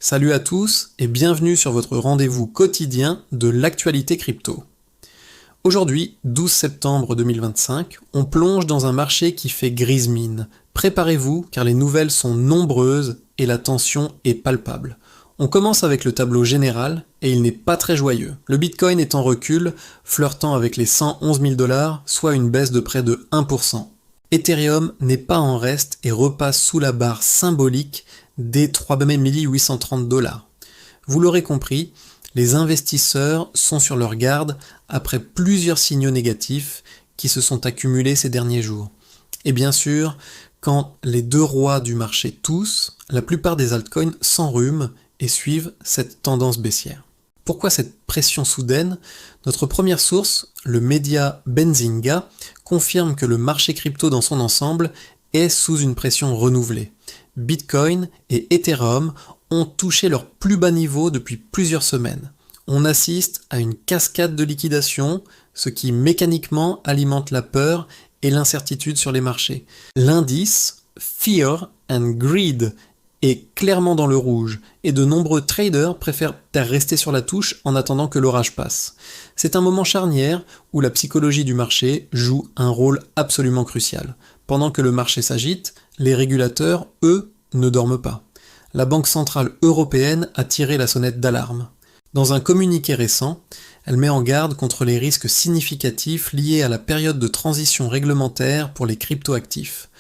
Salut à tous et bienvenue sur votre rendez-vous quotidien de l'actualité crypto. Aujourd'hui, 12 septembre 2025, on plonge dans un marché qui fait grise mine. Préparez-vous car les nouvelles sont nombreuses et la tension est palpable. On commence avec le tableau général et il n'est pas très joyeux. Le Bitcoin est en recul, flirtant avec les 111 000 $, soit une baisse de près de 1%. Ethereum n'est pas en reste et repasse sous la barre symbolique des 3830 $. Vous l'aurez compris, les investisseurs sont sur leur garde après plusieurs signaux négatifs qui se sont accumulés ces derniers jours. Et bien sûr, quand les deux rois du marché toussent, la plupart des altcoins s'enrhument et suivent cette tendance baissière. Pourquoi cette pression soudaine ? Notre première source, le média Benzinga, confirme que le marché crypto dans son ensemble est sous une pression renouvelée. Bitcoin et Ethereum ont touché leur plus bas niveau depuis plusieurs semaines. On assiste à une cascade de liquidation, ce qui mécaniquement alimente la peur et l'incertitude sur les marchés. L'indice Fear and Greed est clairement dans le rouge et de nombreux traders préfèrent rester sur la touche en attendant que l'orage passe. C'est un moment charnière où la psychologie du marché joue un rôle absolument crucial. Pendant que le marché s'agite, les régulateurs, eux, ne dorment pas. La Banque centrale européenne a tiré la sonnette d'alarme. Dans un communiqué récent, elle met en garde contre les risques significatifs liés à la période de transition réglementaire pour les cryptoactifs.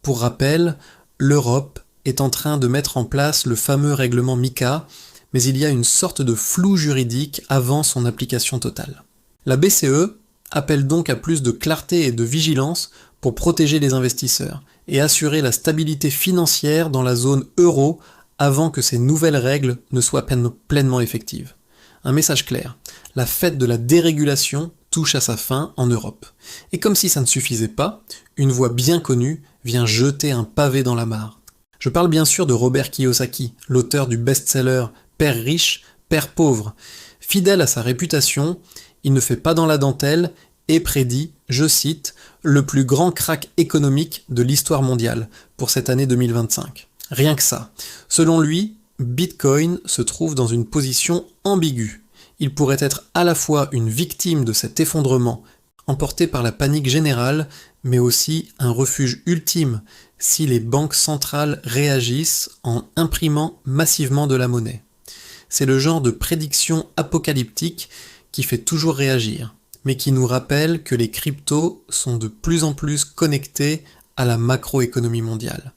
Pour rappel, l'Europe est en train de mettre en place le fameux règlement MiCA, mais il y a une sorte de flou juridique avant son application totale. La BCE appelle donc à plus de clarté et de vigilance pour protéger les investisseurs et assurer la stabilité financière dans la zone euro avant que ces nouvelles règles ne soient pleinement effectives. Un message clair, la fête de la dérégulation touche à sa fin en Europe. Et comme si ça ne suffisait pas, une voix bien connue vient jeter un pavé dans la mare. Je parle bien sûr de Robert Kiyosaki, l'auteur du best-seller Père riche, Père pauvre. Fidèle à sa réputation, il ne fait pas dans la dentelle et prédit, je cite, le plus grand krach économique de l'histoire mondiale pour cette année 2025. Rien que ça. Selon lui, Bitcoin se trouve dans une position ambiguë. Il pourrait être à la fois une victime de cet effondrement, emporté par la panique générale, mais aussi un refuge ultime si les banques centrales réagissent en imprimant massivement de la monnaie. C'est le genre de prédiction apocalyptique qui fait toujours réagir, mais qui nous rappelle que les cryptos sont de plus en plus connectés à la macroéconomie mondiale.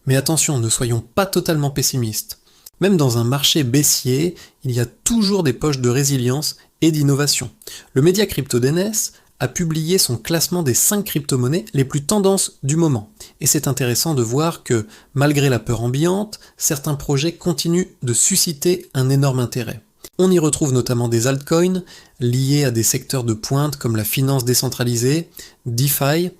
Mais attention, ne soyons pas totalement pessimistes. Même dans un marché baissier, il y a toujours des poches de résilience et d'innovation. Le média CryptoDNS a publié son classement des 5 crypto-monnaies les plus tendances du moment. Et c'est intéressant de voir que, malgré la peur ambiante, certains projets continuent de susciter un énorme intérêt. On y retrouve notamment des altcoins liés à des secteurs de pointe comme la finance décentralisée, DeFi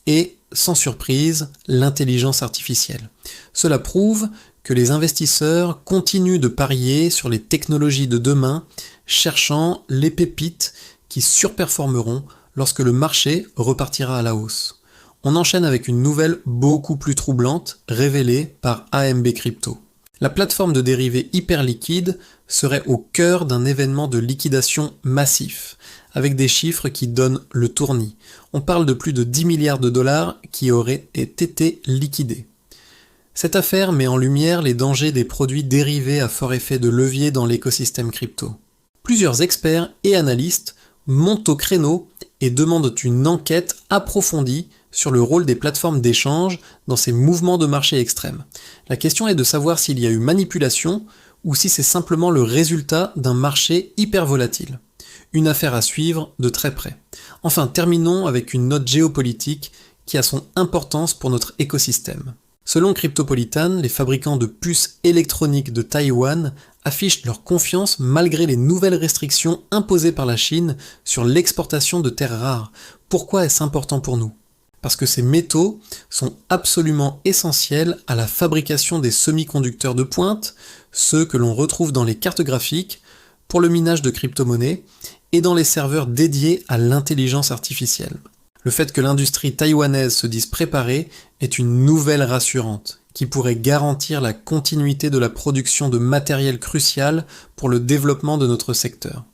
et, sans surprise, l'intelligence artificielle. Cela prouve que les investisseurs continuent de parier sur les technologies de demain, cherchant les pépites qui surperformeront lorsque le marché repartira à la hausse. On enchaîne avec une nouvelle beaucoup plus troublante révélée par AMB Crypto. La plateforme de dérivés hyper liquide serait au cœur d'un événement de liquidation massif, avec des chiffres qui donnent le tournis. On parle de plus de 10 milliards de dollars qui auraient été liquidés. Cette affaire met en lumière les dangers des produits dérivés à fort effet de levier dans l'écosystème crypto. Plusieurs experts et analystes montent au créneau et demandent une enquête approfondie sur le rôle des plateformes d'échange dans ces mouvements de marché extrêmes. La question est de savoir s'il y a eu manipulation ou si c'est simplement le résultat d'un marché hyper volatile. Une affaire à suivre de très près. Enfin, terminons avec une note géopolitique qui a son importance pour notre écosystème. Selon Cryptopolitan, les fabricants de puces électroniques de Taïwan affichent leur confiance malgré les nouvelles restrictions imposées par la Chine sur l'exportation de terres rares. Pourquoi est-ce important pour nous ? Parce que ces métaux sont absolument essentiels à la fabrication des semi-conducteurs de pointe, ceux que l'on retrouve dans les cartes graphiques, pour le minage de crypto-monnaies et dans les serveurs dédiés à l'intelligence artificielle. Le fait que l'industrie taïwanaise se dise préparée est une nouvelle rassurante, qui pourrait garantir la continuité de la production de matériel crucial pour le développement de notre secteur.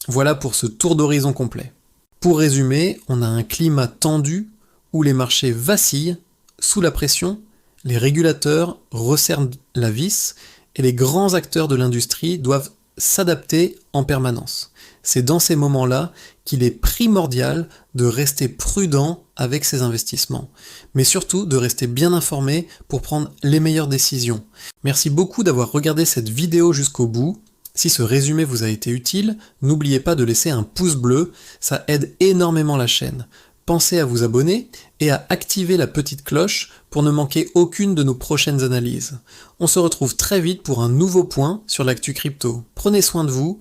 Voilà pour ce tour d'horizon complet. Pour résumer, on a un climat tendu où les marchés vacillent sous la pression, les régulateurs resserrent la vis et les grands acteurs de l'industrie doivent s'adapter en permanence. C'est dans ces moments-là qu'il est primordial de rester prudent avec ses investissements, mais surtout de rester bien informé pour prendre les meilleures décisions. Merci beaucoup d'avoir regardé cette vidéo jusqu'au bout. Si ce résumé vous a été utile, n'oubliez pas de laisser un pouce bleu, ça aide énormément la chaîne. Pensez à vous abonner et à activer la petite cloche pour ne manquer aucune de nos prochaines analyses. On se retrouve très vite pour un nouveau point sur l'actu crypto. Prenez soin de vous.